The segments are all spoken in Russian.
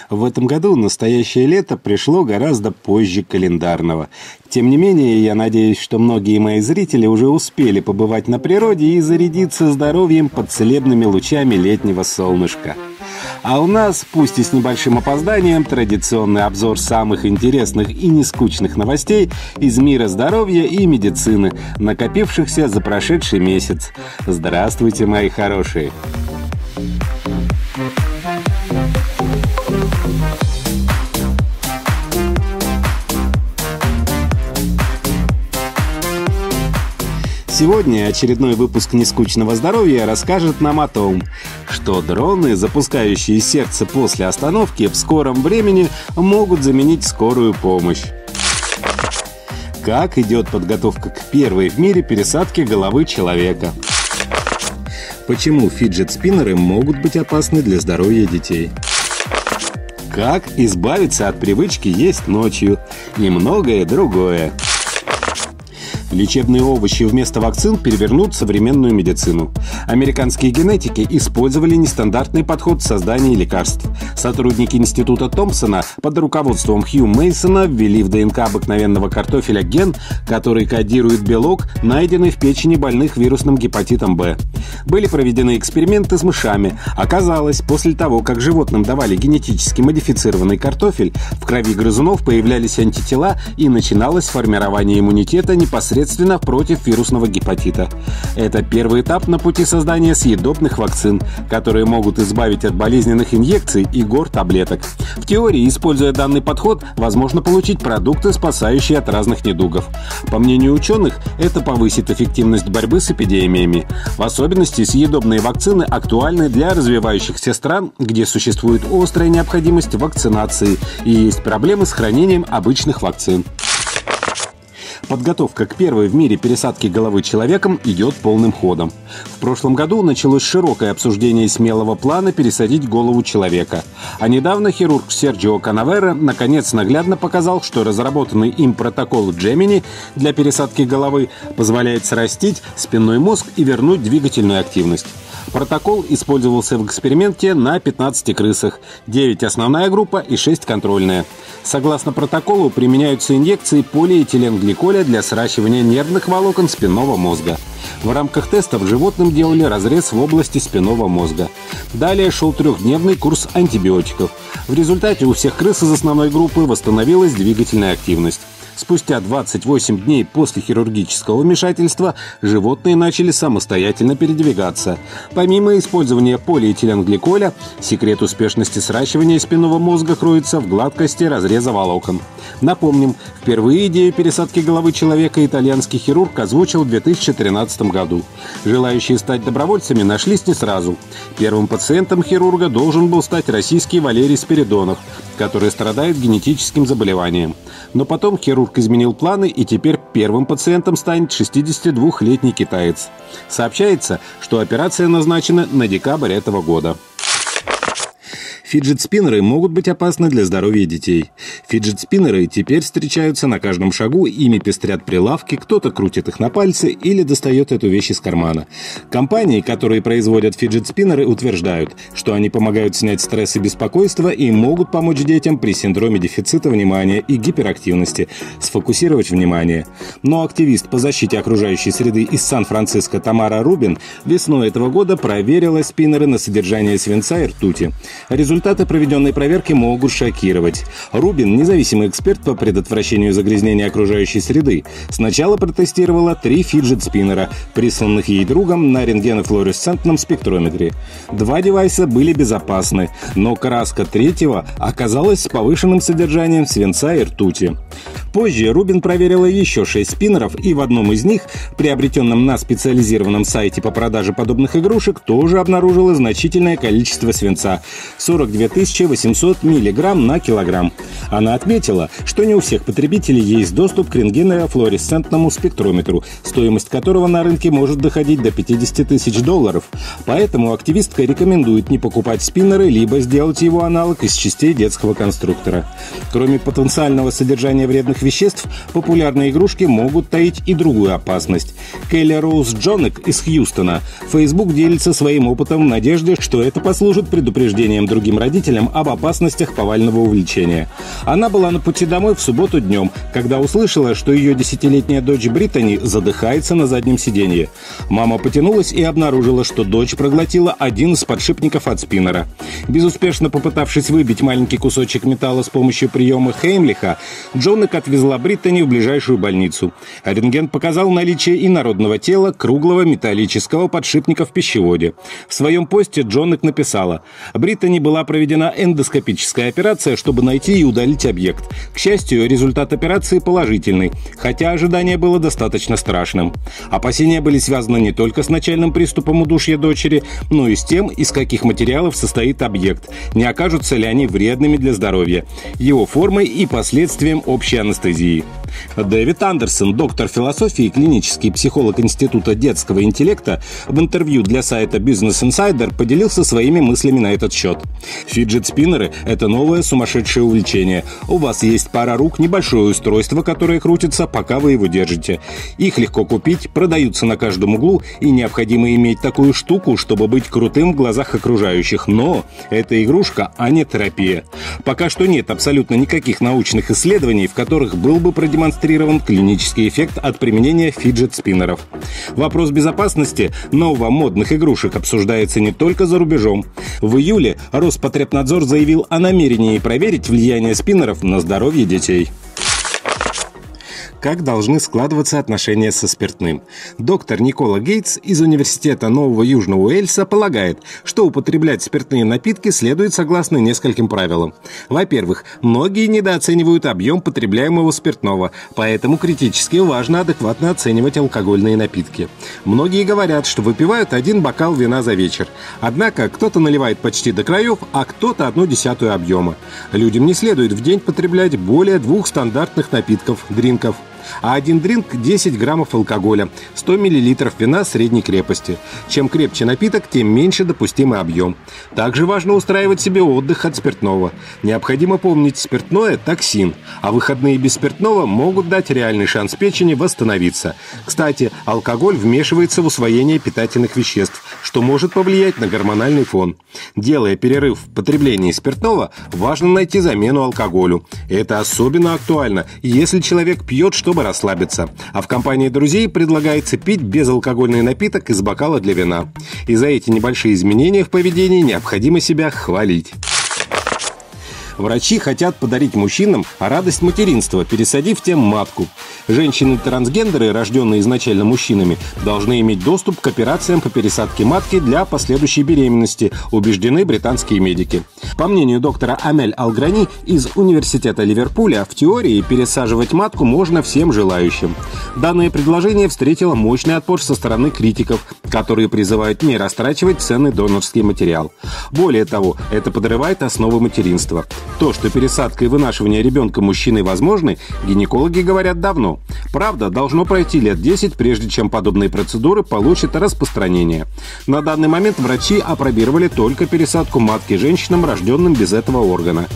В этом году настоящее лето пришло гораздо позже календарного. Тем не менее, я надеюсь, что многие мои зрители уже успели побывать на природе и зарядиться здоровьем под целебными лучами летнего солнышка. А у нас, пусть и с небольшим опозданием, традиционный обзор самых интересных и нескучных новостей из мира здоровья и медицины, накопившихся за прошедший месяц. Здравствуйте, мои хорошие! Сегодня очередной выпуск «Нескучного здоровья» расскажет нам о том, что дроны, запускающие сердце после остановки, в скором времени могут заменить скорую помощь. Как идет подготовка к первой в мире пересадке головы человека. Почему фиджет-спиннеры могут быть опасны для здоровья детей. Как избавиться от привычки есть ночью и многое другое. Лечебные овощи вместо вакцин перевернут современную медицину. Американские генетики использовали нестандартный подход в создании лекарств. Сотрудники института Томпсона под руководством Хью Мейсона ввели в ДНК обыкновенного картофеля ген, который кодирует белок, найденный в печени больных вирусным гепатитом Б. Были проведены эксперименты с мышами. Оказалось, после того, как животным давали генетически модифицированный картофель, в крови грызунов появлялись антитела и начиналось формирование иммунитета непосредственно против вирусного гепатита. Это первый этап на пути создания съедобных вакцин, которые могут избавить от болезненных инъекций и гор таблеток. В теории, используя данный подход, возможно получить продукты, спасающие от разных недугов. По мнению ученых, это повысит эффективность борьбы с эпидемиями. В особенности, съедобные вакцины актуальны для развивающихся стран, где существует острая необходимость в вакцинации и есть проблемы с хранением обычных вакцин. Подготовка к первой в мире пересадке головы человеком идет полным ходом. В прошлом году началось широкое обсуждение смелого плана пересадить голову человека. А недавно хирург Серджио Канаверо наконец наглядно показал, что разработанный им протокол Gemini для пересадки головы позволяет срастить спинной мозг и вернуть двигательную активность. Протокол использовался в эксперименте на 15 крысах, 9 основная группа и 6 контрольная. Согласно протоколу, применяются инъекции полиэтиленгликоля для сращивания нервных волокон спинного мозга. В рамках тестов животным делали разрез в области спинного мозга. Далее шел 3-дневный курс антибиотиков. В результате у всех крыс из основной группы восстановилась двигательная активность. Спустя 28 дней после хирургического вмешательства животные начали самостоятельно передвигаться. Помимо использования полиэтиленгликоля, секрет успешности сращивания спинного мозга кроется в гладкости разреза волокон. Напомним, впервые идею пересадки головы человека итальянский хирург озвучил в 2013 году. Желающие стать добровольцами нашлись не сразу. Первым пациентом хирурга должен был стать российский Валерий Спиридонов, который страдает генетическим заболеванием. Но потом хирург изменил планы, и теперь первым пациентом станет 62-летний китаец. Сообщается, что операция назначена на декабрь этого года. Фиджет-спиннеры могут быть опасны для здоровья детей. Фиджет-спиннеры теперь встречаются на каждом шагу, ими пестрят прилавки, кто-то крутит их на пальцы или достает эту вещь из кармана. Компании, которые производят фиджет-спиннеры, утверждают, что они помогают снять стресс и беспокойство и могут помочь детям при синдроме дефицита внимания и гиперактивности сфокусировать внимание. Но активист по защите окружающей среды из Сан-Франциско Тамара Рубин весной этого года проверила спиннеры на содержание свинца и ртути. Результаты проведенной проверки могут шокировать. Рубин, независимый эксперт по предотвращению загрязнения окружающей среды, сначала протестировала 3 фиджет-спиннера, присланных ей другом на рентгенофлуоресцентном спектрометре. 2 девайса были безопасны, но краска 3-го оказалась с повышенным содержанием свинца и ртути. Позже Рубин проверила еще 6 спиннеров, и в одном из них, приобретенном на специализированном сайте по продаже подобных игрушек, тоже обнаружила значительное количество свинца – 42 800 мг на килограмм. Она отметила, что не у всех потребителей есть доступ к рентгенофлуоресцентному спектрометру, стоимость которого на рынке может доходить до $50 000. Поэтому активистка рекомендует не покупать спиннеры, либо сделать его аналог из частей детского конструктора. Кроме потенциального содержания вредных питательных веществ, популярные игрушки могут таить и другую опасность. Келли Роуз Джонек из Хьюстона. Facebook делится своим опытом в надежде, что это послужит предупреждением другим родителям об опасностях повального увлечения. Она была на пути домой в субботу днем, когда услышала, что ее 10-летняя дочь Британи задыхается на заднем сиденье. Мама потянулась и обнаружила, что дочь проглотила один из подшипников от спиннера. Безуспешно попытавшись выбить маленький кусочек металла с помощью приема Хеймлиха, Джонек отвезла Британи в ближайшую больницу. Рентген показал наличие инородного тела круглого металлического подшипника в пищеводе. В своем посте Джонек написала: «Британи была проведена эндоскопическая операция, чтобы найти и удалить объект. К счастью, результат операции положительный, хотя ожидание было достаточно страшным». Опасения были связаны не только с начальным приступом удушья дочери, но и с тем, из каких материалов состоит объект, не окажутся ли они вредными для здоровья, его формой и последствием общей анестезии. Дэвид Андерсон, доктор философии и клинический психолог Института детского интеллекта, в интервью для сайта Business Insider поделился своими мыслями на этот счет. Фиджет-спиннеры – это новое сумасшедшее увлечение. У вас есть пара рук, небольшое устройство, которое крутится, пока вы его держите. Их легко купить, продаются на каждом углу, и необходимо иметь такую штуку, чтобы быть крутым в глазах окружающих. Но это игрушка, а не терапия. Пока что нет абсолютно никаких научных исследований, в которых был бы продемонстрирован клинический эффект от применения фиджет-спиннеров. Вопрос безопасности новомодных игрушек обсуждается не только за рубежом. В июле Роспотребнадзор заявил о намерении проверить влияние спиннеров на здоровье детей. Как должны складываться отношения со спиртным? Доктор Никола Гейтс из Университета Нового Южного Уэльса полагает, что употреблять спиртные напитки следует согласно нескольким правилам. Во-первых, многие недооценивают объем потребляемого спиртного, поэтому критически важно адекватно оценивать алкогольные напитки. Многие говорят, что выпивают 1 бокал вина за вечер. Однако кто-то наливает почти до краев, а кто-то 1/10 объема. Людям не следует в день потреблять более 2 стандартных напитков, дринков. А один дринк – 10 граммов алкоголя, 100 миллилитров вина средней крепости. Чем крепче напиток, тем меньше допустимый объем. Также важно устраивать себе отдых от спиртного. Необходимо помнить, спиртное – токсин, а выходные без спиртного могут дать реальный шанс печени восстановиться. Кстати, алкоголь вмешивается в усвоение питательных веществ, что может повлиять на гормональный фон. Делая перерыв в потреблении спиртного, важно найти замену алкоголю. Это особенно актуально, если человек пьет, чтобы расслабиться. А в компании друзей предлагается пить безалкогольный напиток из бокала для вина. И за эти небольшие изменения в поведении необходимо себя хвалить. Врачи хотят подарить мужчинам радость материнства, пересадив тем матку. Женщины-трансгендеры, рожденные изначально мужчинами, должны иметь доступ к операциям по пересадке матки для последующей беременности, убеждены британские медики. По мнению доктора Амель Алграни из Университета Ливерпуля, в теории пересаживать матку можно всем желающим. Данное предложение встретило мощный отпор со стороны критиков, которые призывают не растрачивать ценный донорский материал. Более того, это подрывает основы материнства. То, что пересадка и вынашивание ребенка мужчиной возможны, гинекологи говорят давно. Правда, должно пройти лет 10, прежде чем подобные процедуры получат распространение. На данный момент врачи апробировали только пересадку матки женщинам, рожденным без этого органа.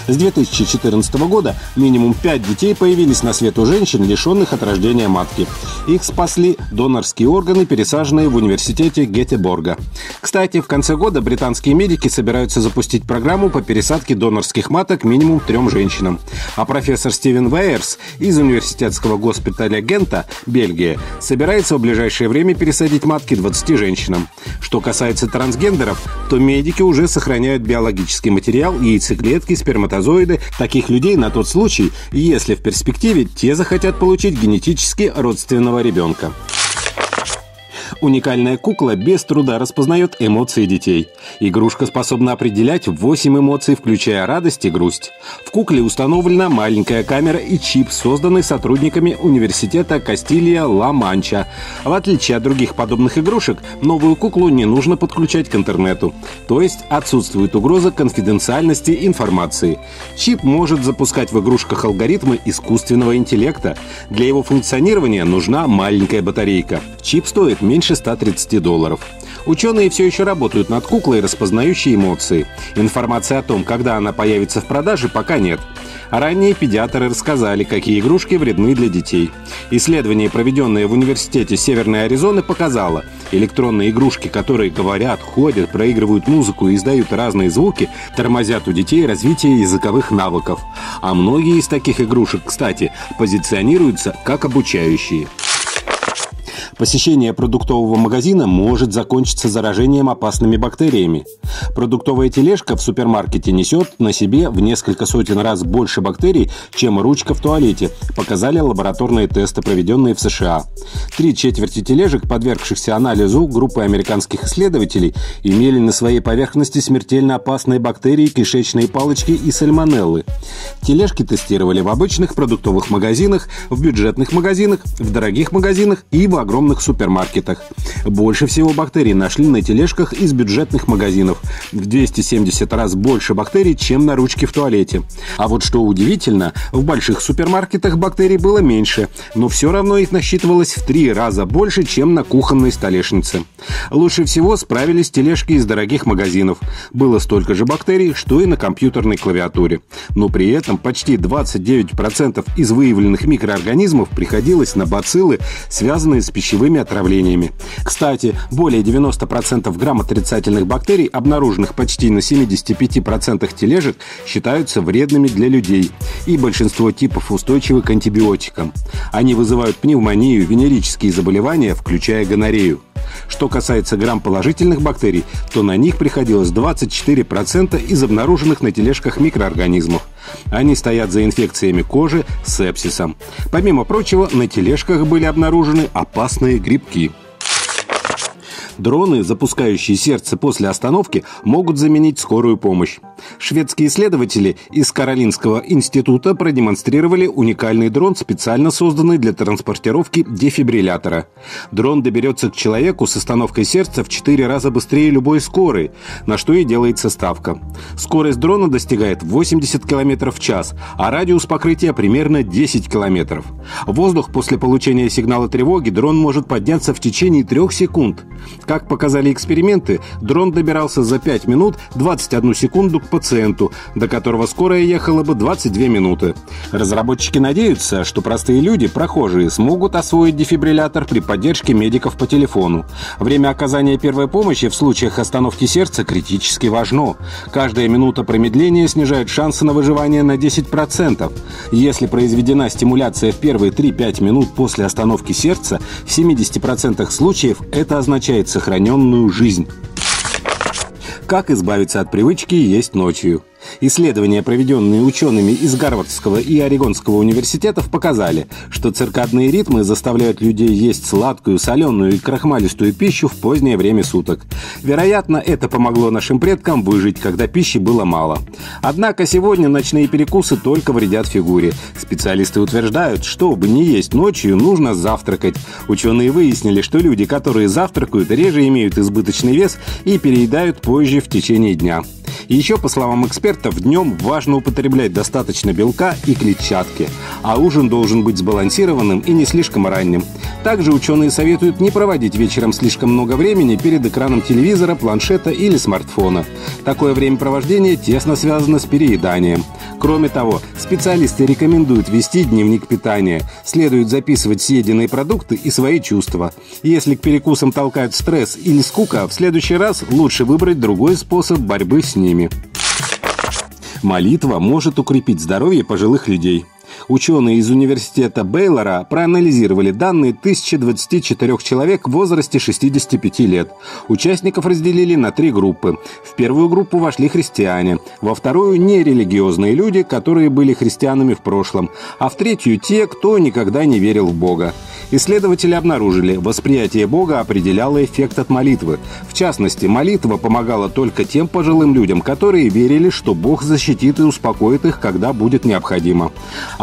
С 2014 года минимум 5 детей появились на свет у женщин, лишенных от рождения матки. Их спасли донорские органы, пересаженные в университете Гетеборга. Кстати, в конце года британские медики собираются запустить программу по пересадке донорских маток минимум 3 женщинам. А профессор Стивен Вейерс из университетского госпиталя Гента, Бельгия, собирается в ближайшее время пересадить матки 20 женщинам. Что касается трансгендеров, то медики уже сохраняют биологический материал, яйцеклетки, сперматозоиды таких людей на тот случай, если в перспективе те захотят получить генетически родственного ребенка. Уникальная кукла без труда распознает эмоции детей. Игрушка способна определять 8 эмоций, включая радость и грусть. В кукле установлена маленькая камера и чип, созданный сотрудниками университета Кастилья-Ла-Манча. В отличие от других подобных игрушек, новую куклу не нужно подключать к интернету. То есть отсутствует угроза конфиденциальности информации. Чип может запускать в игрушках алгоритмы искусственного интеллекта. Для его функционирования нужна маленькая батарейка. Чип стоит меньше меньше $130. Ученые все еще работают над куклой, распознающей эмоции. Информации о том, когда она появится в продаже, пока нет. Ранее педиатры рассказали, какие игрушки вредны для детей. Исследование, проведенное в университете Северной Аризоны, показало, электронные игрушки, которые говорят, ходят, проигрывают музыку и издают разные звуки, тормозят у детей развитие языковых навыков. А многие из таких игрушек, кстати, позиционируются как обучающие. Посещение продуктового магазина может закончиться заражением опасными бактериями. Продуктовая тележка в супермаркете несет на себе в несколько сотен раз больше бактерий, чем ручка в туалете, показали лабораторные тесты, проведенные в США. 3/4 тележек, подвергшихся анализу группы американских исследователей, имели на своей поверхности смертельно опасные бактерии, кишечные палочки и сальмонеллы. Тележки тестировали в обычных продуктовых магазинах, в бюджетных магазинах, в дорогих магазинах и в огромных супермаркетах. Больше всего бактерий нашли на тележках из бюджетных магазинов. В 270 раз больше бактерий, чем на ручке в туалете. А вот что удивительно, в больших супермаркетах бактерий было меньше, но все равно их насчитывалось в 3 раза больше, чем на кухонной столешнице. Лучше всего справились тележки из дорогих магазинов. Было столько же бактерий, что и на компьютерной клавиатуре. Но при этом почти 29% из выявленных микроорганизмов приходилось на бациллы, связанные с пищевыми отравлениями. Кстати, более 90% грамотрицательных бактерий, обнаруженных почти на 75% тележек, считаются вредными для людей. И большинство типов устойчивы к антибиотикам. Они вызывают пневмонию, венерические заболевания, включая гонорею. Что касается грамположительных бактерий, то на них приходилось 24% из обнаруженных на тележках микроорганизмов. Они стоят за инфекциями кожи, сепсисом. Помимо прочего, на тележках были обнаружены опасные грибки. Дроны, запускающие сердце после остановки, могут заменить скорую помощь. Шведские исследователи из Каролинского института продемонстрировали уникальный дрон, специально созданный для транспортировки дефибриллятора. Дрон доберется к человеку с остановкой сердца в 4 раза быстрее любой скорой, на что и делается ставка. Скорость дрона достигает 80 км в час, а радиус покрытия примерно 10 км. В воздух после получения сигнала тревоги дрон может подняться в течение 3 секунд. Как показали эксперименты, дрон добирался за 5 минут 21 секунду к пациенту, до которого скорая ехала бы 22 минуты. Разработчики надеются, что простые люди, прохожие, смогут освоить дефибриллятор при поддержке медиков по телефону. Время оказания первой помощи в случаях остановки сердца критически важно. Каждая минута промедления снижает шансы на выживание на 10%. Если произведена стимуляция в первые 3-5 минут после остановки сердца, в 70% случаев это означает сохраненную жизнь. Как избавиться от привычки есть ночью? Исследования, проведенные учеными из Гарвардского и Орегонского университетов, показали, что циркадные ритмы заставляют людей есть сладкую, соленую и крахмалистую пищу в позднее время суток. Вероятно, это помогло нашим предкам выжить, когда пищи было мало. Однако сегодня ночные перекусы только вредят фигуре. Специалисты утверждают, чтобы не есть ночью, нужно завтракать. Ученые выяснили, что люди, которые завтракают, реже имеют избыточный вес и переедают позже в течение дня. Еще, по словам экспертов, днем важно употреблять достаточно белка и клетчатки, а ужин должен быть сбалансированным и не слишком ранним. Также ученые советуют не проводить вечером слишком много времени перед экраном телевизора, планшета или смартфона. Такое времяпровождение тесно связано с перееданием. Кроме того, специалисты рекомендуют вести дневник питания. Следует записывать съеденные продукты и свои чувства. Если к перекусам толкают стресс или скука, в следующий раз лучше выбрать другой способ борьбы с ними. Молитва может укрепить здоровье пожилых людей. Ученые из университета Бейлора проанализировали данные 1024 человек в возрасте 65 лет. Участников разделили на 3 группы. В первую группу вошли христиане, во вторую – нерелигиозные люди, которые были христианами в прошлом, а в третью – те, кто никогда не верил в Бога. Исследователи обнаружили, восприятие Бога определяло эффект от молитвы. В частности, молитва помогала только тем пожилым людям, которые верили, что Бог защитит и успокоит их, когда будет необходимо.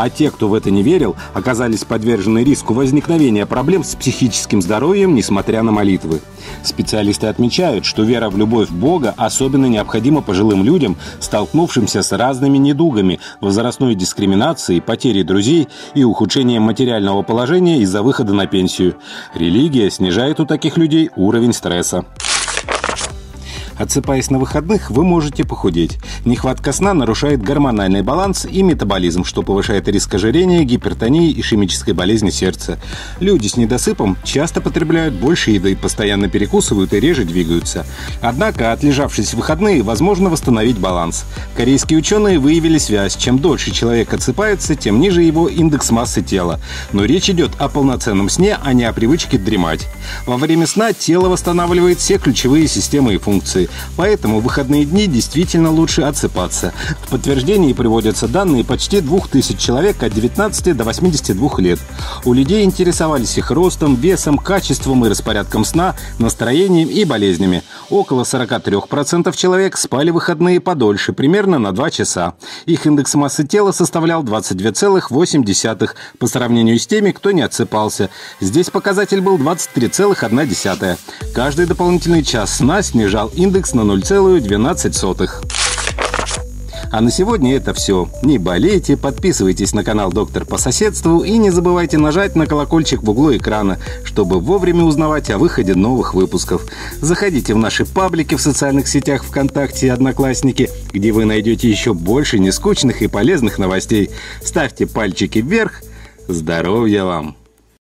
А те, кто в это не верил, оказались подвержены риску возникновения проблем с психическим здоровьем, несмотря на молитвы. Специалисты отмечают, что вера в любовь Бога особенно необходима пожилым людям, столкнувшимся с разными недугами, возрастной дискриминацией, потерей друзей и ухудшением материального положения из-за выхода на пенсию. Религия снижает у таких людей уровень стресса. Отсыпаясь на выходных, вы можете похудеть. Нехватка сна нарушает гормональный баланс и метаболизм, что повышает риск ожирения, гипертонии, ишемической болезни сердца. Люди с недосыпом часто потребляют больше еды, постоянно перекусывают и реже двигаются. Однако, отлежавшись в выходные, возможно восстановить баланс. Корейские ученые выявили связь. Чем дольше человек отсыпается, тем ниже его индекс массы тела. Но речь идет о полноценном сне, а не о привычке дремать. Во время сна тело восстанавливает все ключевые системы и функции. Поэтому в выходные дни действительно лучше отсыпаться. В подтверждении приводятся данные почти 2000 человек от 19 до 82 лет. У людей интересовались их ростом, весом, качеством и распорядком сна, настроением и болезнями. Около 43% человек спали в выходные подольше, примерно на 2 часа. Их индекс массы тела составлял 22,8 по сравнению с теми, кто не отсыпался. Здесь показатель был 23,1. Каждый дополнительный час сна снижал индекс на 0,12. А на сегодня это все. Не болейте, подписывайтесь на канал «Доктор по соседству» и не забывайте нажать на колокольчик в углу экрана, чтобы вовремя узнавать о выходе новых выпусков. Заходите в наши паблики в социальных сетях ВКонтакте и Одноклассники, где вы найдете еще больше нескучных и полезных новостей. Ставьте пальчики вверх. Здоровья вам!